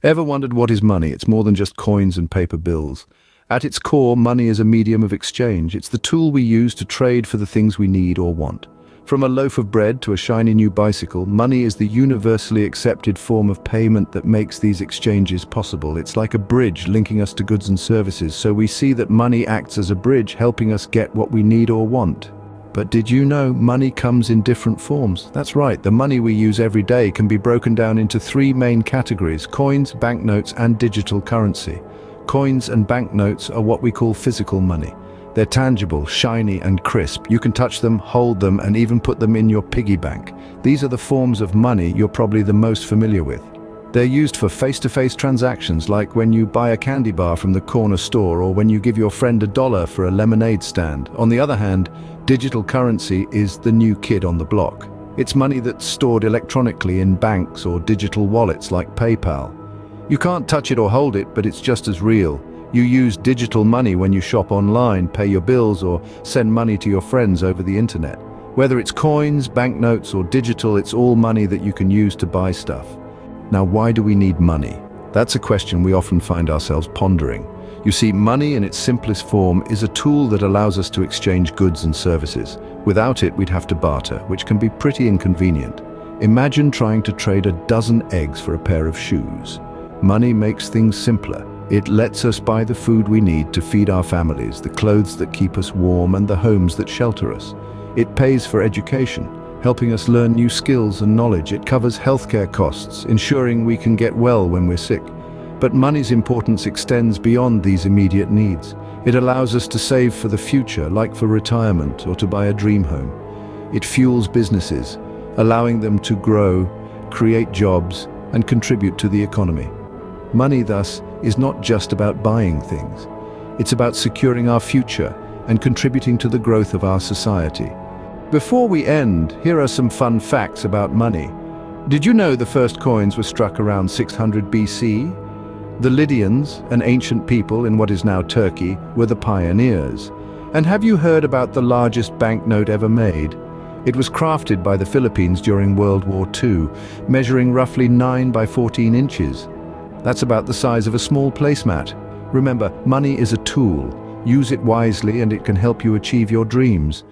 Ever wondered what is money? It's more than just coins and paper bills. At its core, money is a medium of exchange. It's the tool we use to trade for the things we need or want. From a loaf of bread to a shiny new bicycle, money is the universally accepted form of payment that makes these exchanges possible. It's like a bridge linking us to goods and services, so we see that money acts as a bridge, helping us get what we need or want. But did you know money comes in different forms? That's right, the money we use every day can be broken down into three main categories: coins, banknotes, and digital currency. Coins and banknotes are what we call physical money. They're tangible, shiny, and crisp. You can touch them, hold them, and even put them in your piggy bank. These are the forms of money you're probably the most familiar with. They're used for face-to-face transactions, like when you buy a candy bar from the corner store or when you give your friend $1 for a lemonade stand. On the other hand, digital currency is the new kid on the block. It's money that's stored electronically in banks or digital wallets like PayPal. You can't touch it or hold it, but it's just as real. You use digital money when you shop online, pay your bills, or send money to your friends over the internet. Whether it's coins, banknotes, or digital, it's all money that you can use to buy stuff. Now, why do we need money? That's a question we often find ourselves pondering. You see, money in its simplest form is a tool that allows us to exchange goods and services. Without it, we'd have to barter, which can be pretty inconvenient. Imagine trying to trade a dozen eggs for a pair of shoes. Money makes things simpler. It lets us buy the food we need to feed our families, the clothes that keep us warm, and the homes that shelter us. It pays for education, helping us learn new skills and knowledge. It covers healthcare costs, ensuring we can get well when we're sick. But money's importance extends beyond these immediate needs. It allows us to save for the future, like for retirement or to buy a dream home. It fuels businesses, allowing them to grow, create jobs, and contribute to the economy. Money, thus, is not just about buying things. It's about securing our future and contributing to the growth of our society. Before we end, here are some fun facts about money. Did you know the first coins were struck around 600 BC? The Lydians, an ancient people in what is now Turkey, were the pioneers. And have you heard about the largest banknote ever made? It was crafted by the Philippines during World War II, measuring roughly 9 by 14 inches. That's about the size of a small placemat. Remember, money is a tool. Use it wisely and it can help you achieve your dreams.